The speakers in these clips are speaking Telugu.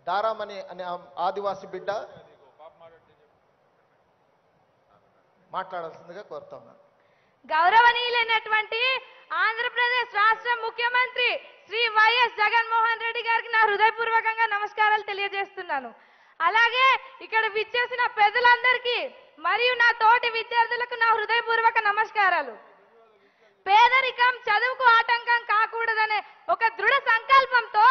దారామణి అనే ఆదివాసి బిడ్డ మాట్లాడాల్సిందిగా కోరుతా ఉన్నాను. గౌరవనీయులైనటువంటి ఆంధ్రప్రదేశ్ రాష్ట్ర ముఖ్యమంత్రి శ్రీ వైఎస్ జగన్మోహన్ రెడ్డి గారికి నా హృదయపూర్వకంగా నమస్కారాలు తెలియజేస్తున్నాను. అలాగే ఇక్కడ విచ్చేసిన పెద్దలందరికీ మరియు నా తోటి విద్యార్థులకు నా హృదయపూర్వక నమస్కారాలు. పేదరికం చదువుకు ఆటంకం కాకూడదనే ఒక దృఢ సంకల్పంతో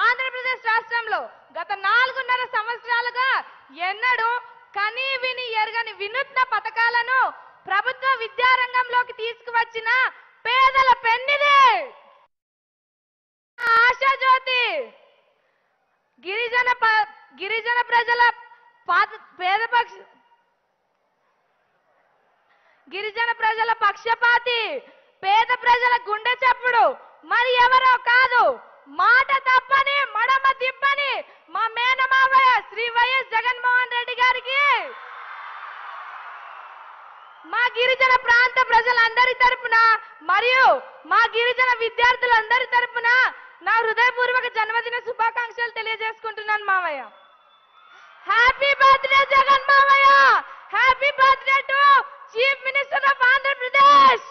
ఆంధ్రప్రదేశ్ రాష్ట్రంలో గత 4.5 సంవత్సరాలుగా ఎన్నడూ కనీ విని ఎరగని వినూత్న పథకాలను ప్రభుత్వ విద్యారంగంలోకి తీసుకువచ్చిన పేదల పెన్నిది ఆశాజ్యోతి. గిరిజన ప్రజల గిరిజన ప్రజల పక్షపాతి, పేద ప్రజల గుండె చప్పుడు మరి ఎవరో కాదు, మాట తప్పని మడమ తిప్పని మా మేనమావయ్య శ్రీ వైఎస్ జగన్మోహన్ రెడ్డి గారికి మా గిరిజన ప్రాంత ప్రజలందరి తరపున మరియు మా గిరిజన విద్యార్థులందరి తరపున నా హృదయపూర్వక జన్మదిన శుభాకాంక్షలు తెలియజేసుకుంటున్నాను మావయ్య. హ్యాపీ బర్త్డే జగన్ మావయ్య. Happy birthday to chief minister of Andhra Pradesh.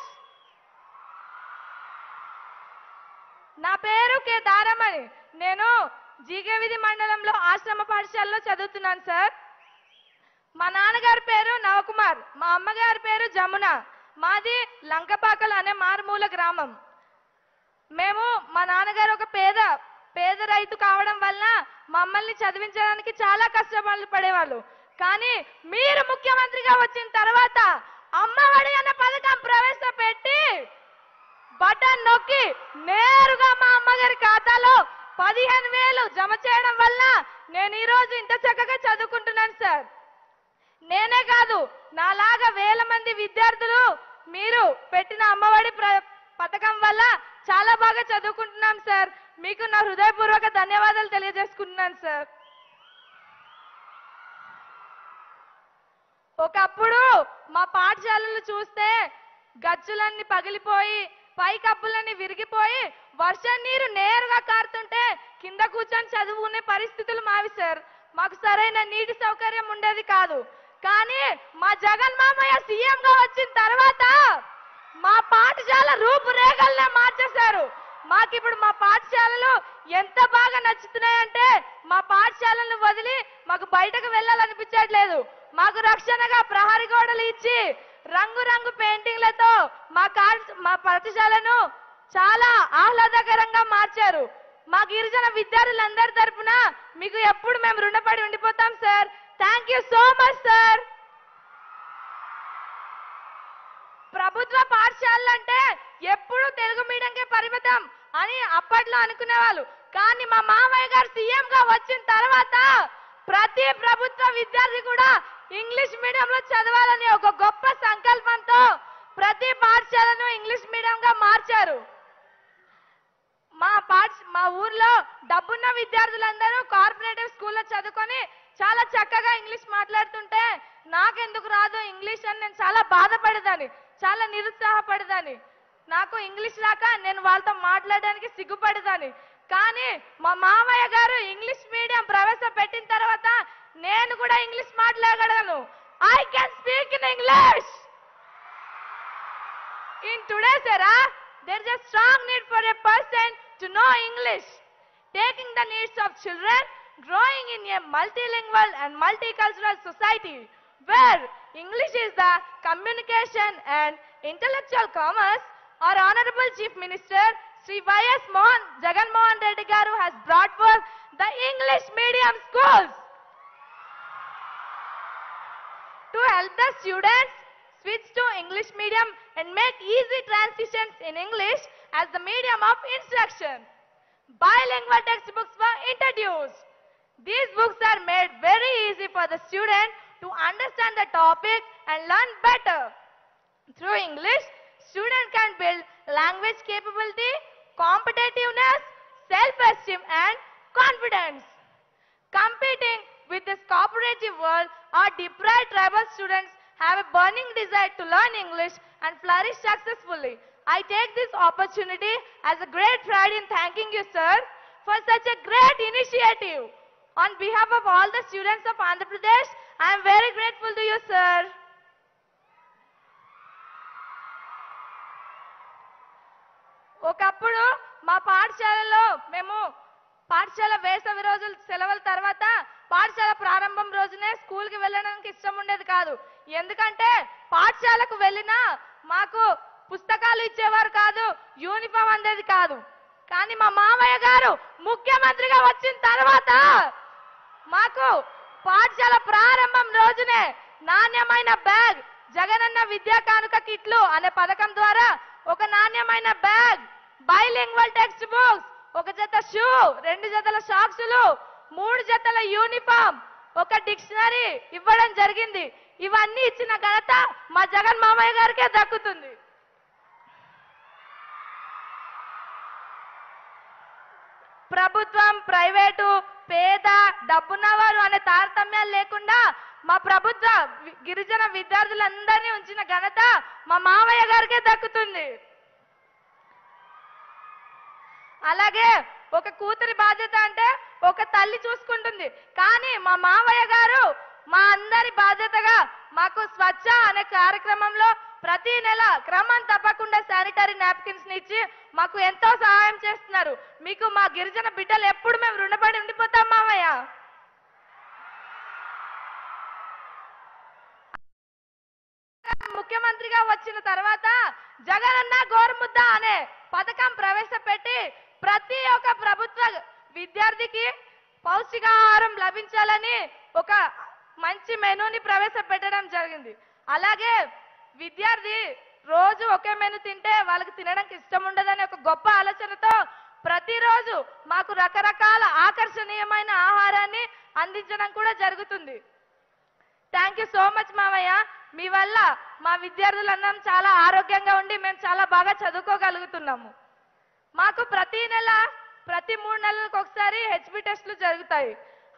నా పేరు కె దారమణి. నేను జీగవిధి మండలంలో ఆశ్రమ పాఠశాలలో చదువుతున్నాను సార్. మా నాన్నగారి పేరు నవకుమార్, మా అమ్మగారి పేరు జమున. మాది లంకపాకలు అనే మారుమూల గ్రామం. మేము మా నాన్నగారు ఒక పేద రైతు కావడం వల్ల మమ్మల్ని చదివించడానికి చాలా కష్టపడి పడేవాళ్ళు. కానీ మీరు ముఖ్యమంత్రిగా వచ్చిన తర్వాత అమ్మఒడి అనే పథకం ప్రవేశపెట్టి బటన్ నొక్కి నేరుగా మా అమ్మగారి ఖాతాలో 15,000 జమ చేయడం వల్ల నేను ఈరోజు ఇంత చక్కగా చదువుకుంటున్నాను సార్. నేనే కాదు, నాలాగా వేల మంది విద్యార్థులు మీరు పెట్టిన అమ్మఒడి పథకం వల్ల చాలా బాగా చదువుకుంటున్నాం సార్. మీకు నా హృదయపూర్వక ధన్యవాదాలు తెలియజేసుకుంటున్నాను సార్. ఒకప్పుడు మా పాఠశాలలు చూస్తే గచ్చులన్నీ పగిలిపోయి పై కప్పులన్నీ విరిగిపోయి వర్షం నీరు నేరుగా కారుతుంటే కింద కూర్చొని చదువుకునే పరిస్థితులు మావి సార్. మాకు సరైన నీటి సౌకర్యం ఉండేది కాదు. కానీ మా జగన్ మామయ్య సీఎంగా వచ్చిన తర్వాత మా పాఠశాల రూపురేఖలనే మార్చేశారు. మాకిప్పుడు మా పాఠశాలలు ఎంత బాగా నచ్చుతున్నాయంటే మా పాఠశాలను వదిలి మాకు బయటకు వెళ్ళాలనిపించట్లేదు. మాకు రక్షణగా ప్రహరీ గోడలు ఇచ్చి రంగు పెయింటింగ్లతో మా పాఠశాలను చాలా ఆహ్లాదకరంగా మార్చారు. మా గిరిజన విద్యార్థులందరి తరపున మీకు ఎప్పుడు మేము రుణపడి ఉండిపోతాం sir. Thank you so much sir. ప్రభుత్వ పాఠశాలలు అంటే ఎప్పుడు తెలుగు మీడియంకే పరిమితం అని అప్పట్లో అనుకునేవాళ్ళు. కానీ మా మామయ్య గారు సీఎం గా వచ్చిన తర్వాత ప్రతి ప్రభుత్వ విద్యార్థి కూడా ఇంగ్లీష్ మీడియంలో చదవాలని ఒక గొప్ప సంకల్పంతో ప్రతి పాఠశాలను ఇంగ్లీష్ మీడియంగా మార్చారు. మా ఊర్లో డబ్బున్న విద్యార్థులందరూ కార్పొరేటివ్ స్కూల్లో చదువుకొని చాలా చక్కగా ఇంగ్లీష్ మాట్లాడుతుంటే నాకెందుకు రాదు ఇంగ్లీష్ అని నేను చాలా బాధపడేదాన్ని, చాలా నిరుత్సాహపడేదాన్ని. నాకు ఇంగ్లీష్ రాక నేను వాళ్ళతో మాట్లాడడానికి సిగ్గుపడేదాన్ని. కానీ మా మామయ్య గారు ఇంగ్లీష్ మీడియం ప్రవేశపెట్టిన తర్వాత నేను కూడా ఇంగ్లీష్ మాట్లాడగలను. I can speak in English. In today's era, there is a strong need for a person to know English, taking the needs of children growing in a multilingual and multicultural society where English is the communication and intellectual commerce. Our Honorable Chief Minister Sri Y.S. Jagan Mohan Reddy Garu has brought forth the English medium schools to help the students switch to English medium and make easy transitions in English as the medium of instruction. Bilingual textbooks were introduced. These books are made very easy for the student to understand the topic and learn better. Through English, student can build language capability, competitiveness, self-esteem and confidence. Competing with this cooperative world, our deprived tribal students have a burning desire to learn English and flourish successfully. I take this opportunity as a great pride in thanking you, sir, for such a great initiative. On behalf of all the students of Andhra Pradesh, I am very grateful to you, sir. ఒకప్పుడు మా పాఠశాలలో మేము పాఠశాల వేసవి రోజులు సెలవుల తర్వాత పాఠశాల ప్రారంభం రోజునే స్కూల్కి వెళ్ళడానికి ఇష్టం ఉండేది కాదు. ఎందుకంటే పాఠశాలకు వెళ్ళినా మాకు పుస్తకాలు ఇచ్చేవారు కాదు, యూనిఫామ్ అందేది కాదు. కానీ మా మామయ్య గారు ముఖ్యమంత్రిగా వచ్చిన తర్వాత మాకు పాఠశాల ప్రారంభం రోజునే నాణ్యమైన బ్యాగ్, జగనన్న విద్యా కానుక కిట్లు అనే పథకం ద్వారా ఒక నాణ్యమైన బ్యాగ్, బైలింగ్వల్ టెక్స్ట్ బుక్స్, ఒక జత షూ, 2 జతల సాక్సులు, 3 జతల యూనిఫామ్, ఒక డిక్షనరీ ఇవ్వడం జరిగింది. ఇవన్నీ ఇచ్చిన ఘనత మా జగన్ మామయ్య గారికే దక్కుతుంది. ప్రభుత్వం, ప్రైవేటు, పేద, డబ్బున్నవారు అనే తారతమ్యాలు లేకుండా మా ప్రభుత్వ గిరిజన విద్యార్థులందరినీ ఉంచిన ఘనత మా మామయ్య గారికే దక్కుతుంది. అలాగే ఒక కూతురి బాధ్యత అంటే ఒక తల్లి చూసుకుంటుంది. కానీ మా మామయ్య గారు మా అందరి బాధ్యతగా మాకు స్వచ్ఛ అనే కార్యక్రమంలో ప్రతి నెల క్రమం తప్పకుండా శానిటరీ నాప్కిన్స్ ని ఇచ్చి మాకు ఎంతో సహాయం చేస్తున్నారు. మీకు మా గిరిజన బిడ్డలు ఎప్పుడు మేము రుణపడి ఉండిపోతాం మామయ్య. ముఖ్యమంత్రిగా వచ్చిన తర్వాత జగనన్న గోరుముద్ద అనే పథకం ప్రవేశపెట్టి ప్రతి ఒక్క ప్రభుత్వ విద్యార్థికి పౌష్టికాహారం లభించాలని ఒక మంచి మెనూని ప్రవేశపెట్టడం జరిగింది. అలాగే విద్యార్థి రోజు ఒకే మెనూ తింటే వాళ్ళకి తినడానికి ఇష్టం ఉండదని ఒక గొప్ప ఆలోచనతో ప్రతిరోజు మాకు రకరకాల ఆకర్షణీయమైన ఆహారాన్ని అందించడం కూడా జరుగుతుంది. థ్యాంక్ యూ సో మచ్ మామయ్య. మీ వల్ల మా విద్యార్థులందరం చాలా ఆరోగ్యంగా ఉండి మేము చాలా బాగా చదువుకోగలుగుతున్నాము. మాకు ప్రతి 3 నెలలకు ఒకసారి హెచ్బి టెస్టులు జరుగుతాయి.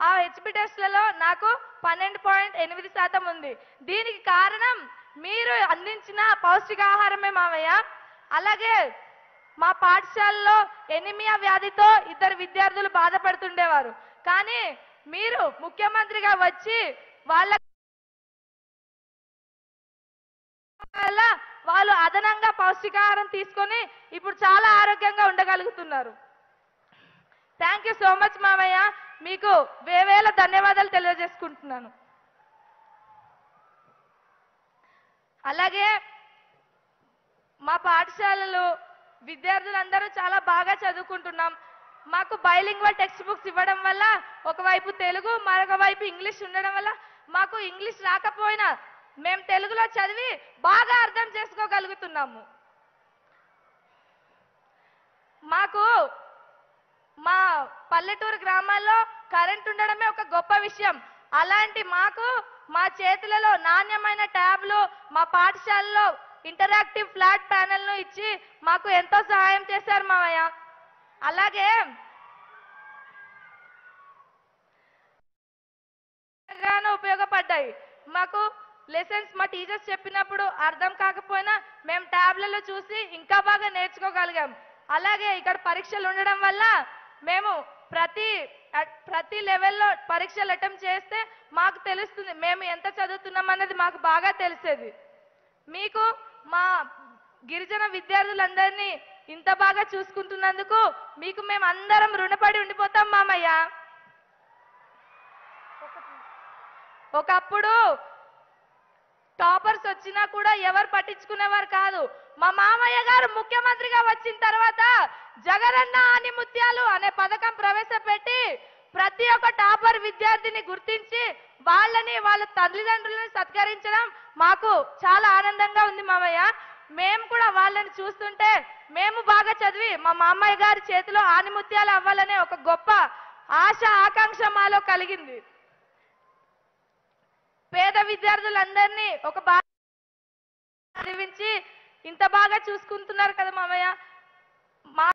ఆ హెచ్బి టెస్టులలో నాకు 12.8% ఉంది. దీనికి కారణం మీరు అందించిన పౌష్టికాహారమే మామయ్య. అలాగే మా పాఠశాలలో ఎనిమియా వ్యాధితో 2 విద్యార్థులు బాధపడుతుండేవారు. కానీ మీరు ముఖ్యమంత్రిగా వచ్చి వాళ్ళు అదనంగా పౌష్టికాహారం తీసుకొని ఇప్పుడు చాలా ఆరోగ్యంగా ఉండగలుగుతున్నారు. థ్యాంక్ యూ సో మచ్ మామయ్య. మీకు వేవేల ధన్యవాదాలు తెలియజేసుకుంటున్నాను. అలాగే మా పాఠశాలలో విద్యార్థులందరూ చాలా బాగా చదువుకుంటున్నాం. మాకు బైలింగ్వల్ టెక్స్ట్ బుక్స్ ఇవ్వడం వల్ల ఒకవైపు తెలుగు, మరొక వైపు ఇంగ్లీష్ ఉండడం వల్ల మాకు ఇంగ్లీష్ రాకపోయినా మేము తెలుగులో చదివి బాగా అర్థం చేసుకోగలుగుతున్నాము. మాకు మా పల్లెటూరు గ్రామాల్లో కరెంట్ ఉండడమే ఒక గొప్ప విషయం. అలాంటి మాకు మా చేతులలో నాణ్యమైన ట్యాబ్లు, మా పాఠశాలలో ఇంటరాక్టివ్ ఫ్లాట్ ప్యానెల్ ను ఇచ్చి మాకు ఎంతో సహాయం చేశారు మామయ్య. అలాగే ఉపయోగపడ్డాయి. మాకు లెసన్స్ మా టీచర్స్ చెప్పినప్పుడు అర్థం కాకపోయినా మేము ట్యాబ్లలో చూసి ఇంకా బాగా నేర్చుకోగలిగాం. అలాగే ఇక్కడ పరీక్షలు ఉండడం వల్ల మేము ప్రతి లెవెల్లో పరీక్షలు అటెంప్ట్ చేస్తే మాకు తెలుస్తుంది మేము ఎంత చదువుతున్నాం అనేది మాకు బాగా తెలిసేది. మీకు మా గిరిజన విద్యార్థులందరినీ ఇంత బాగా చూసుకుంటున్నందుకు మీకు మేము అందరం రుణపడి ఉండిపోతాం మామయ్య. ఒకప్పుడు టాపర్స్ వచ్చినా కూడా ఎవరు పట్టించుకునేవారు కాదు. మా మామయ్య గారు ముఖ్యమంత్రిగా వచ్చిన తర్వాత జగనన్న ఆని ముత్యాలు అనే పథకం ప్రవేశపెట్టి ప్రతి ఒక్క టాపర్ విద్యార్థిని గుర్తించి వాళ్ళ తల్లిదండ్రులను సత్కరించడం మాకు చాలా ఆనందంగా ఉంది మామయ్య. మేము కూడా వాళ్ళని చూస్తుంటే మేము బాగా చదివి మా మామయ్య గారి చేతిలో ఆనిముత్యాలు అవ్వాలనే ఒక గొప్ప ఆశ, ఆకాంక్ష మాలో కలిగింది. పేద విద్యార్థులందరినీ ఒక బాగా చదివించి ఇంత బాగా చూసుకుంటున్నారు కదా మామయ్య.